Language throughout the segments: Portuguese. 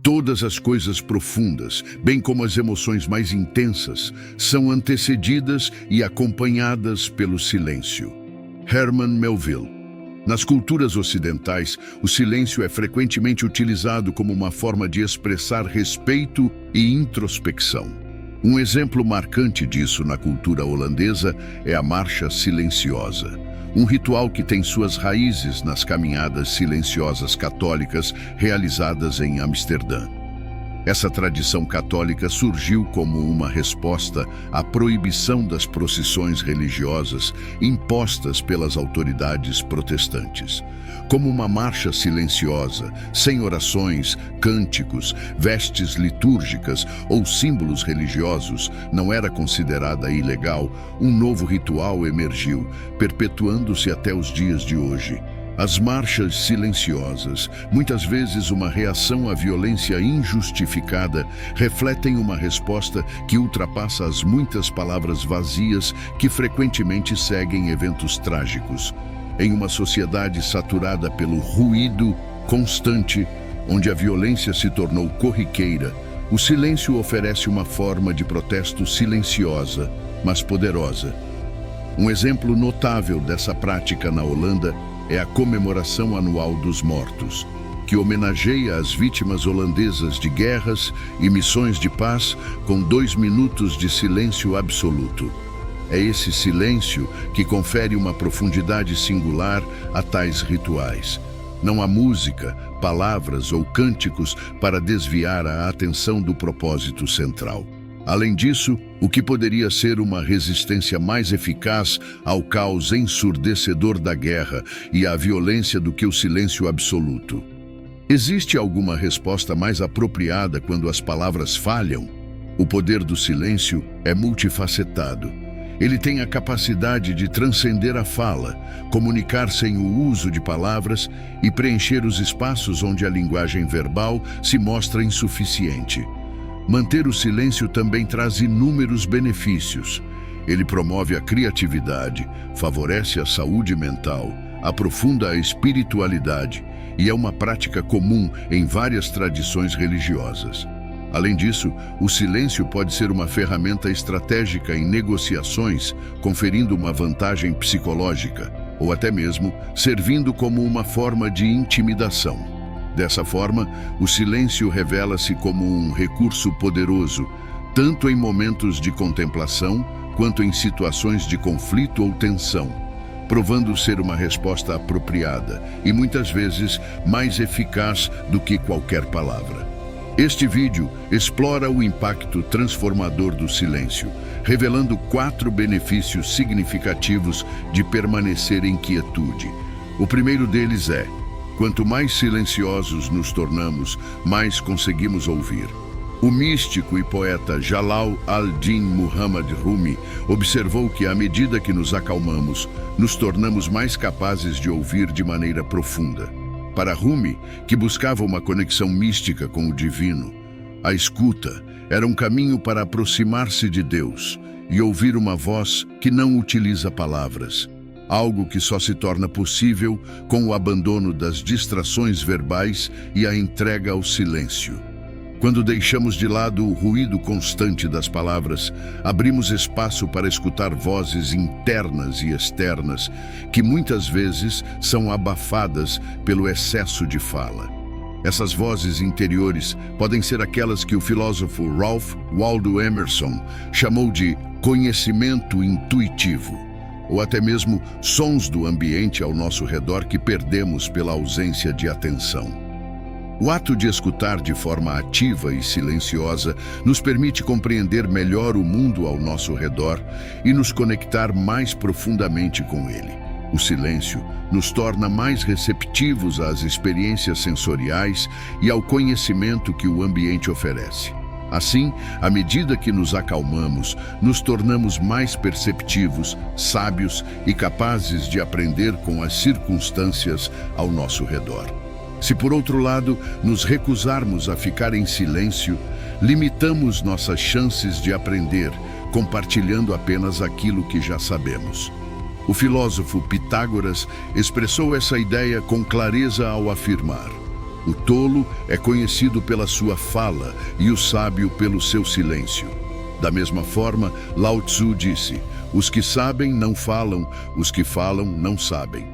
Todas as coisas profundas, bem como as emoções mais intensas, são antecedidas e acompanhadas pelo silêncio. Herman Melville. Nas culturas ocidentais, o silêncio é frequentemente utilizado como uma forma de expressar respeito e introspecção. Um exemplo marcante disso na cultura holandesa é a Marcha Silenciosa, um ritual que tem suas raízes nas caminhadas silenciosas católicas realizadas em Amsterdã. Essa tradição católica surgiu como uma resposta à proibição das procissões religiosas impostas pelas autoridades protestantes. Como uma marcha silenciosa, sem orações, cânticos, vestes litúrgicas ou símbolos religiosos, não era considerada ilegal, um novo ritual emergiu, perpetuando-se até os dias de hoje. As marchas silenciosas, muitas vezes uma reação à violência injustificada, refletem uma resposta que ultrapassa as muitas palavras vazias que frequentemente seguem eventos trágicos. Em uma sociedade saturada pelo ruído constante, onde a violência se tornou corriqueira, o silêncio oferece uma forma de protesto silenciosa, mas poderosa. Um exemplo notável dessa prática na Holanda é a comemoração anual dos mortos, que homenageia as vítimas holandesas de guerras e missões de paz com 2 minutos de silêncio absoluto. É esse silêncio que confere uma profundidade singular a tais rituais. Não há música, palavras ou cânticos para desviar a atenção do propósito central. Além disso, o que poderia ser uma resistência mais eficaz ao caos ensurdecedor da guerra e à violência do que o silêncio absoluto? Existe alguma resposta mais apropriada quando as palavras falham? O poder do silêncio é multifacetado. Ele tem a capacidade de transcender a fala, comunicar sem o uso de palavras e preencher os espaços onde a linguagem verbal se mostra insuficiente. Manter o silêncio também traz inúmeros benefícios. Ele promove a criatividade, favorece a saúde mental, aprofunda a espiritualidade e é uma prática comum em várias tradições religiosas. Além disso, o silêncio pode ser uma ferramenta estratégica em negociações, conferindo uma vantagem psicológica, ou até mesmo servindo como uma forma de intimidação. Dessa forma, o silêncio revela-se como um recurso poderoso, tanto em momentos de contemplação quanto em situações de conflito ou tensão, provando ser uma resposta apropriada e muitas vezes mais eficaz do que qualquer palavra. Este vídeo explora o impacto transformador do silêncio, revelando 4 benefícios significativos de permanecer em quietude. O primeiro deles é: quanto mais silenciosos nos tornamos, mais conseguimos ouvir. O místico e poeta Jalal ad-Din Muhammad Rumi observou que, à medida que nos acalmamos, nos tornamos mais capazes de ouvir de maneira profunda. Para Rumi, que buscava uma conexão mística com o divino, a escuta era um caminho para aproximar-se de Deus e ouvir uma voz que não utiliza palavras. Algo que só se torna possível com o abandono das distrações verbais e a entrega ao silêncio. Quando deixamos de lado o ruído constante das palavras, abrimos espaço para escutar vozes internas e externas, que muitas vezes são abafadas pelo excesso de fala. Essas vozes interiores podem ser aquelas que o filósofo Ralph Waldo Emerson chamou de conhecimento intuitivo, ou até mesmo sons do ambiente ao nosso redor que perdemos pela ausência de atenção. O ato de escutar de forma ativa e silenciosa nos permite compreender melhor o mundo ao nosso redor e nos conectar mais profundamente com ele. O silêncio nos torna mais receptivos às experiências sensoriais e ao conhecimento que o ambiente oferece. Assim, à medida que nos acalmamos, nos tornamos mais perceptivos, sábios e capazes de aprender com as circunstâncias ao nosso redor. Se, por outro lado, nos recusarmos a ficar em silêncio, limitamos nossas chances de aprender, compartilhando apenas aquilo que já sabemos. O filósofo Pitágoras expressou essa ideia com clareza ao afirmar: O tolo é conhecido pela sua fala e o sábio pelo seu silêncio. Da mesma forma, Lao Tzu disse: os que sabem não falam, os que falam não sabem.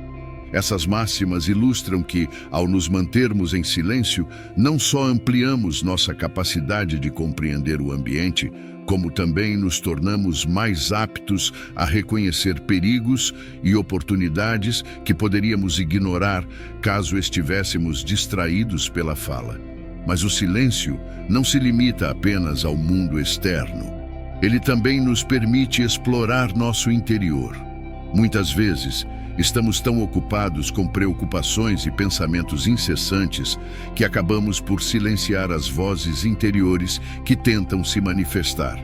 Essas máximas ilustram que, ao nos mantermos em silêncio, não só ampliamos nossa capacidade de compreender o ambiente, como também nos tornamos mais aptos a reconhecer perigos e oportunidades que poderíamos ignorar caso estivéssemos distraídos pela fala. Mas o silêncio não se limita apenas ao mundo externo. Ele também nos permite explorar nosso interior. Muitas vezes, estamos tão ocupados com preocupações e pensamentos incessantes que acabamos por silenciar as vozes interiores que tentam se manifestar.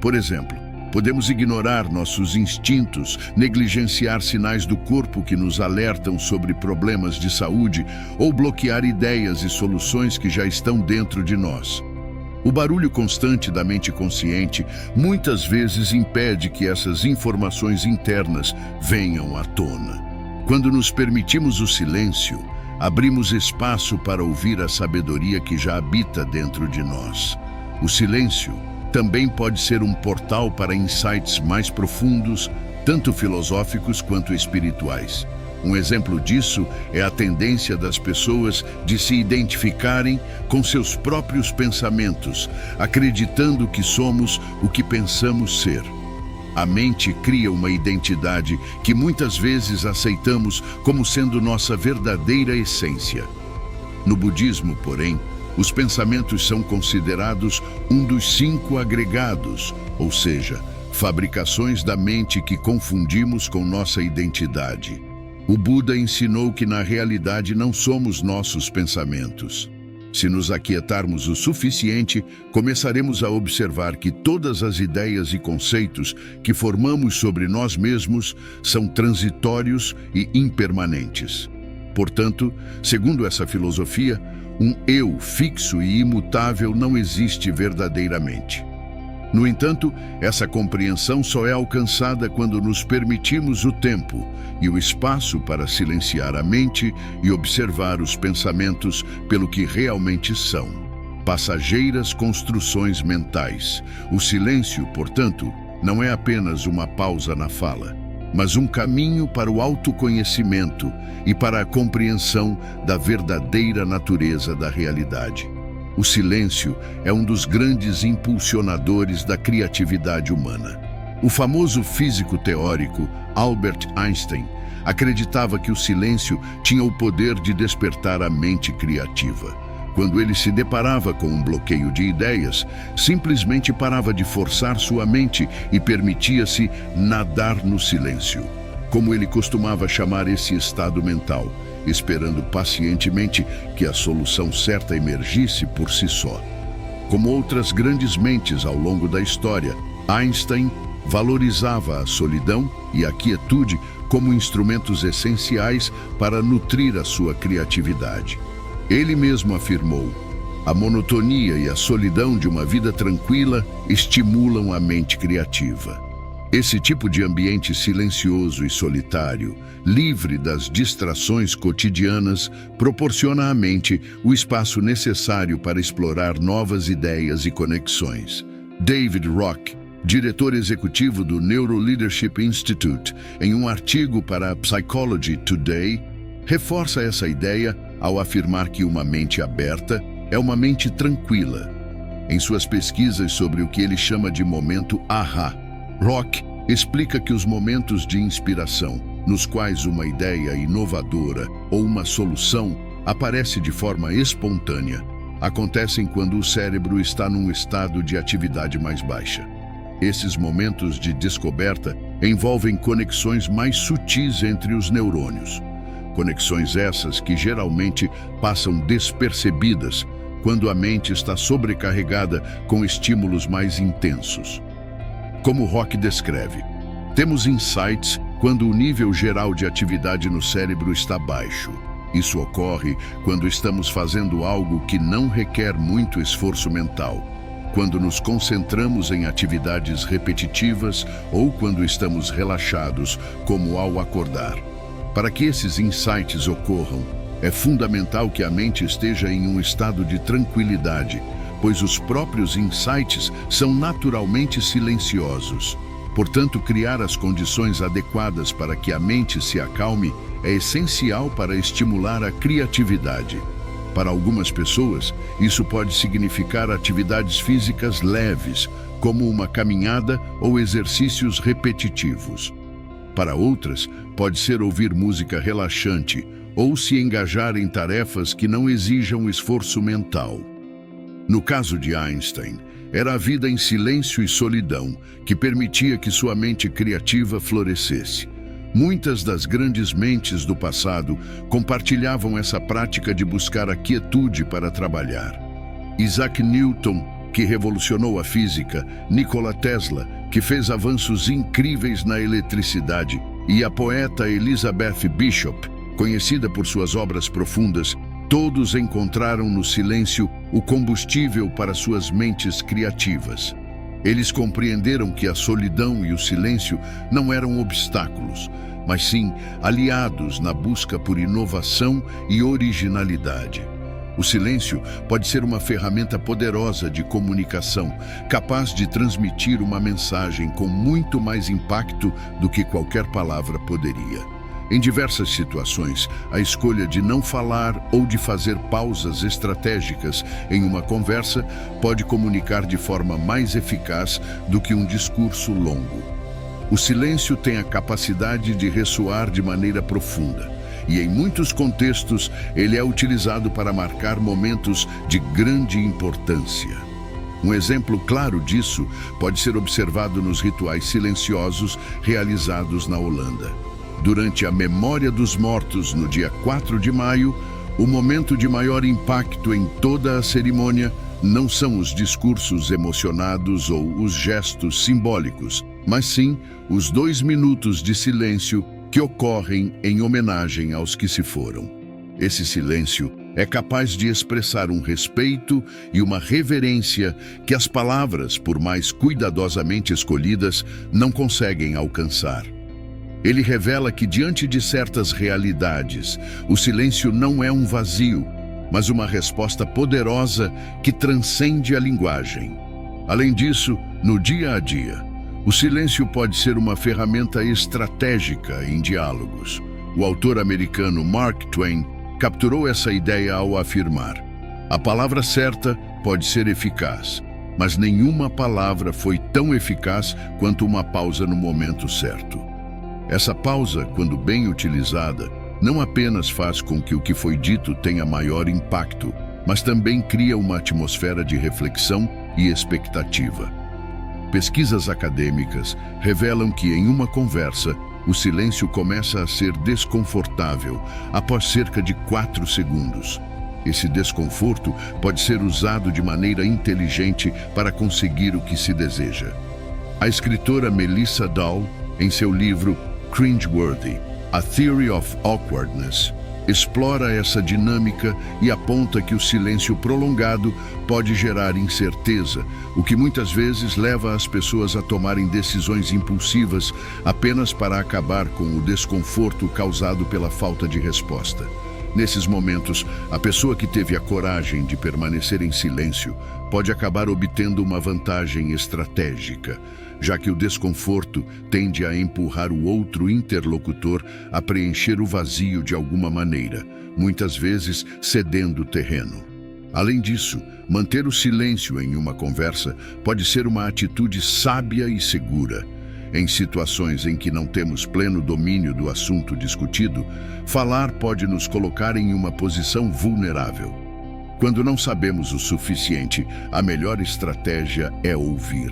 Por exemplo, podemos ignorar nossos instintos, negligenciar sinais do corpo que nos alertam sobre problemas de saúde ou bloquear ideias e soluções que já estão dentro de nós. O barulho constante da mente consciente muitas vezes impede que essas informações internas venham à tona. Quando nos permitimos o silêncio, abrimos espaço para ouvir a sabedoria que já habita dentro de nós. O silêncio também pode ser um portal para insights mais profundos, tanto filosóficos quanto espirituais. Um exemplo disso é a tendência das pessoas de se identificarem com seus próprios pensamentos, acreditando que somos o que pensamos ser. A mente cria uma identidade que muitas vezes aceitamos como sendo nossa verdadeira essência. No budismo, porém, os pensamentos são considerados um dos 5 agregados, ou seja, fabricações da mente que confundimos com nossa identidade. O Buda ensinou que na realidade não somos nossos pensamentos. Se nos aquietarmos o suficiente, começaremos a observar que todas as ideias e conceitos que formamos sobre nós mesmos são transitórios e impermanentes. Portanto, segundo essa filosofia, um eu fixo e imutável não existe verdadeiramente. No entanto, essa compreensão só é alcançada quando nos permitimos o tempo e o espaço para silenciar a mente e observar os pensamentos pelo que realmente são: passageiras construções mentais. O silêncio, portanto, não é apenas uma pausa na fala, mas um caminho para o autoconhecimento e para a compreensão da verdadeira natureza da realidade. O silêncio é um dos grandes impulsionadores da criatividade humana. O famoso físico teórico Albert Einstein acreditava que o silêncio tinha o poder de despertar a mente criativa. Quando ele se deparava com um bloqueio de ideias, simplesmente parava de forçar sua mente e permitia-se nadar no silêncio, como ele costumava chamar esse estado mental, esperando pacientemente que a solução certa emergisse por si só. Como outras grandes mentes ao longo da história, Einstein valorizava a solidão e a quietude como instrumentos essenciais para nutrir a sua criatividade. Ele mesmo afirmou: a monotonia e a solidão de uma vida tranquila estimulam a mente criativa. Esse tipo de ambiente silencioso e solitário, livre das distrações cotidianas, proporciona à mente o espaço necessário para explorar novas ideias e conexões. David Rock, diretor executivo do Neuroleadership Institute, em um artigo para a Psychology Today, reforça essa ideia ao afirmar que uma mente aberta é uma mente tranquila. Em suas pesquisas sobre o que ele chama de momento aha, Rock explica que os momentos de inspiração, nos quais uma ideia inovadora ou uma solução aparece de forma espontânea, acontecem quando o cérebro está num estado de atividade mais baixa. Esses momentos de descoberta envolvem conexões mais sutis entre os neurônios. Conexões essas que geralmente passam despercebidas quando a mente está sobrecarregada com estímulos mais intensos. Como Rock descreve, temos insights quando o nível geral de atividade no cérebro está baixo. Isso ocorre quando estamos fazendo algo que não requer muito esforço mental, quando nos concentramos em atividades repetitivas ou quando estamos relaxados, como ao acordar. Para que esses insights ocorram, é fundamental que a mente esteja em um estado de tranquilidade, pois os próprios insights são naturalmente silenciosos. Portanto, criar as condições adequadas para que a mente se acalme é essencial para estimular a criatividade. Para algumas pessoas, isso pode significar atividades físicas leves, como uma caminhada ou exercícios repetitivos. Para outras, pode ser ouvir música relaxante ou se engajar em tarefas que não exijam esforço mental. No caso de Einstein, era a vida em silêncio e solidão que permitia que sua mente criativa florescesse. Muitas das grandes mentes do passado compartilhavam essa prática de buscar a quietude para trabalhar. Isaac Newton, que revolucionou a física, Nikola Tesla, que fez avanços incríveis na eletricidade, e a poeta Elizabeth Bishop, conhecida por suas obras profundas, todos encontraram no silêncio o combustível para suas mentes criativas. Eles compreenderam que a solidão e o silêncio não eram obstáculos, mas sim aliados na busca por inovação e originalidade. O silêncio pode ser uma ferramenta poderosa de comunicação, capaz de transmitir uma mensagem com muito mais impacto do que qualquer palavra poderia. Em diversas situações, a escolha de não falar ou de fazer pausas estratégicas em uma conversa pode comunicar de forma mais eficaz do que um discurso longo. O silêncio tem a capacidade de ressoar de maneira profunda, e em muitos contextos ele é utilizado para marcar momentos de grande importância. Um exemplo claro disso pode ser observado nos rituais silenciosos realizados na Holanda. Durante a Memória dos Mortos, no dia 4 de maio, o momento de maior impacto em toda a cerimônia não são os discursos emocionados ou os gestos simbólicos, mas sim os 2 minutos de silêncio que ocorrem em homenagem aos que se foram. Esse silêncio é capaz de expressar um respeito e uma reverência que as palavras, por mais cuidadosamente escolhidas, não conseguem alcançar. Ele revela que, diante de certas realidades, o silêncio não é um vazio, mas uma resposta poderosa que transcende a linguagem. Além disso, no dia a dia, o silêncio pode ser uma ferramenta estratégica em diálogos. O autor americano Mark Twain capturou essa ideia ao afirmar: "A palavra certa pode ser eficaz, mas nenhuma palavra foi tão eficaz quanto uma pausa no momento certo." Essa pausa, quando bem utilizada, não apenas faz com que o que foi dito tenha maior impacto, mas também cria uma atmosfera de reflexão e expectativa. Pesquisas acadêmicas revelam que, em uma conversa, o silêncio começa a ser desconfortável após cerca de 4 segundos. Esse desconforto pode ser usado de maneira inteligente para conseguir o que se deseja. A escritora Melissa Dahl, em seu livro Cringeworthy: A Theory of Awkwardness, explora essa dinâmica e aponta que o silêncio prolongado pode gerar incerteza, o que muitas vezes leva as pessoas a tomarem decisões impulsivas apenas para acabar com o desconforto causado pela falta de resposta. Nesses momentos, a pessoa que teve a coragem de permanecer em silêncio pode acabar obtendo uma vantagem estratégica, já que o desconforto tende a empurrar o outro interlocutor a preencher o vazio de alguma maneira, muitas vezes cedendo terreno. Além disso, manter o silêncio em uma conversa pode ser uma atitude sábia e segura. Em situações em que não temos pleno domínio do assunto discutido, falar pode nos colocar em uma posição vulnerável. Quando não sabemos o suficiente, a melhor estratégia é ouvir.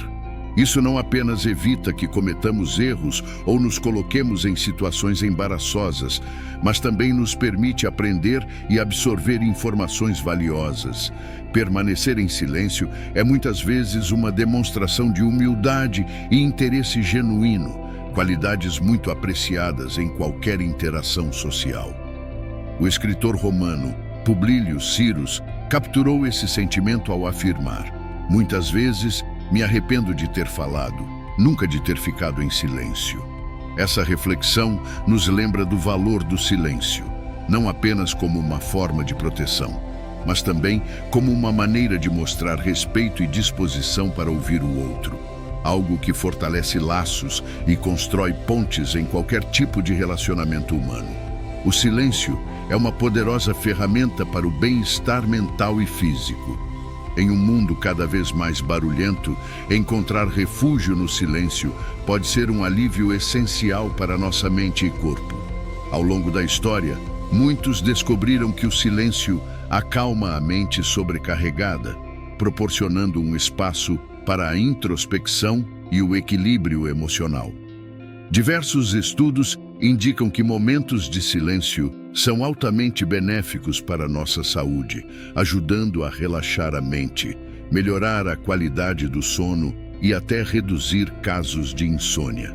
Isso não apenas evita que cometamos erros ou nos coloquemos em situações embaraçosas, mas também nos permite aprender e absorver informações valiosas. Permanecer em silêncio é muitas vezes uma demonstração de humildade e interesse genuíno, qualidades muito apreciadas em qualquer interação social. O escritor romano Publio Cyrus capturou esse sentimento ao afirmar: "Muitas vezes me arrependo de ter falado, nunca de ter ficado em silêncio." Essa reflexão nos lembra do valor do silêncio. não apenas como uma forma de proteção, mas também como uma maneira de mostrar respeito e disposição para ouvir o outro. Algo que fortalece laços e constrói pontes em qualquer tipo de relacionamento humano. O silêncio é uma poderosa ferramenta para o bem-estar mental e físico. Em um mundo cada vez mais barulhento, encontrar refúgio no silêncio pode ser um alívio essencial para nossa mente e corpo. Ao longo da história, muitos descobriram que o silêncio acalma a mente sobrecarregada, proporcionando um espaço para a introspecção e o equilíbrio emocional. Diversos estudos indicam que momentos de silêncio são altamente benéficos para a nossa saúde, ajudando a relaxar a mente, melhorar a qualidade do sono e até reduzir casos de insônia.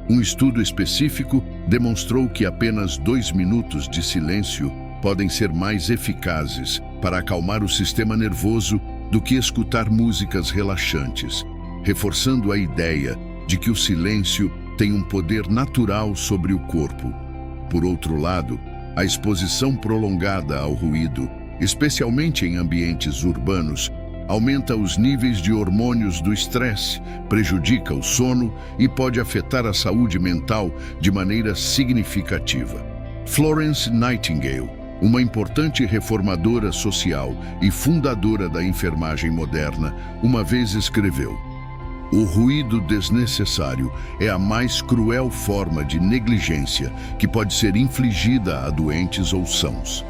Um estudo específico demonstrou que apenas 2 minutos de silêncio podem ser mais eficazes para acalmar o sistema nervoso do que escutar músicas relaxantes, reforçando a ideia de que o silêncio tem um poder natural sobre o corpo. Por outro lado, a exposição prolongada ao ruído, especialmente em ambientes urbanos, aumenta os níveis de hormônios do estresse, prejudica o sono e pode afetar a saúde mental de maneira significativa. Florence Nightingale, uma importante reformadora social e fundadora da enfermagem moderna, uma vez escreveu: "O ruído desnecessário é a mais cruel forma de negligência que pode ser infligida a doentes ou sãos."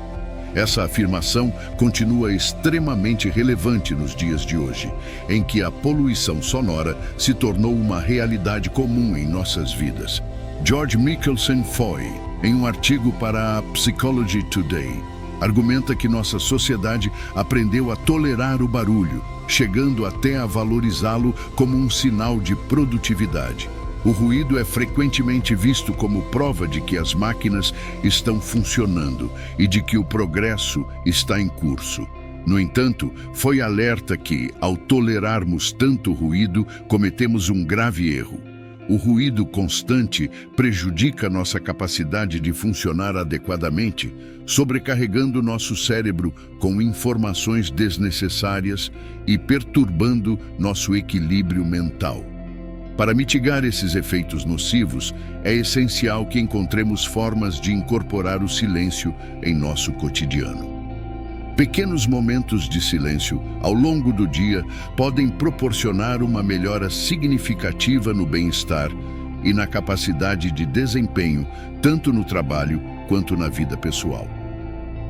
Essa afirmação continua extremamente relevante nos dias de hoje, em que a poluição sonora se tornou uma realidade comum em nossas vidas. George Michelson Foy, em um artigo para a Psychology Today, argumenta que nossa sociedade aprendeu a tolerar o barulho, chegando até a valorizá-lo como um sinal de produtividade. O ruído é frequentemente visto como prova de que as máquinas estão funcionando e de que o progresso está em curso. No entanto, Foy alerta que, ao tolerarmos tanto ruído, cometemos um grave erro. O ruído constante prejudica nossa capacidade de funcionar adequadamente, sobrecarregando nosso cérebro com informações desnecessárias e perturbando nosso equilíbrio mental. Para mitigar esses efeitos nocivos, é essencial que encontremos formas de incorporar o silêncio em nosso cotidiano. Pequenos momentos de silêncio ao longo do dia podem proporcionar uma melhora significativa no bem-estar e na capacidade de desempenho, tanto no trabalho quanto na vida pessoal.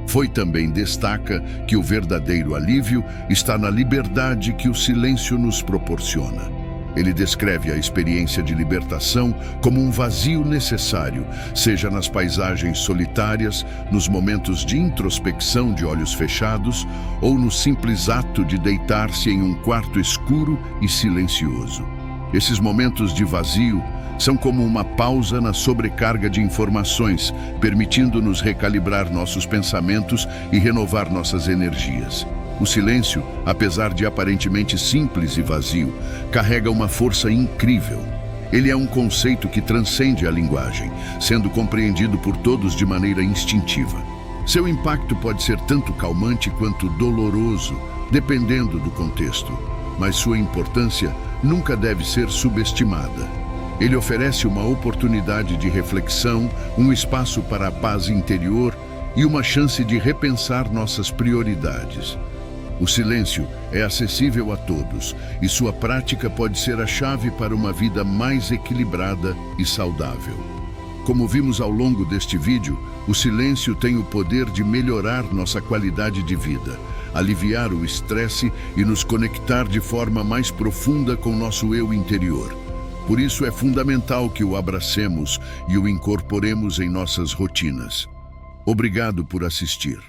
Foy também destaca que o verdadeiro alívio está na liberdade que o silêncio nos proporciona. Ele descreve a experiência de libertação como um vazio necessário, seja nas paisagens solitárias, nos momentos de introspecção de olhos fechados, ou no simples ato de deitar-se em um quarto escuro e silencioso. Esses momentos de vazio são como uma pausa na sobrecarga de informações, permitindo-nos recalibrar nossos pensamentos e renovar nossas energias. O silêncio, apesar de aparentemente simples e vazio, carrega uma força incrível. Ele é um conceito que transcende a linguagem, sendo compreendido por todos de maneira instintiva. Seu impacto pode ser tanto calmante quanto doloroso, dependendo do contexto, mas sua importância nunca deve ser subestimada. Ele oferece uma oportunidade de reflexão, um espaço para a paz interior e uma chance de repensar nossas prioridades. O silêncio é acessível a todos e sua prática pode ser a chave para uma vida mais equilibrada e saudável. Como vimos ao longo deste vídeo, o silêncio tem o poder de melhorar nossa qualidade de vida, aliviar o estresse e nos conectar de forma mais profunda com nosso eu interior. Por isso é fundamental que o abracemos e o incorporemos em nossas rotinas. Obrigado por assistir.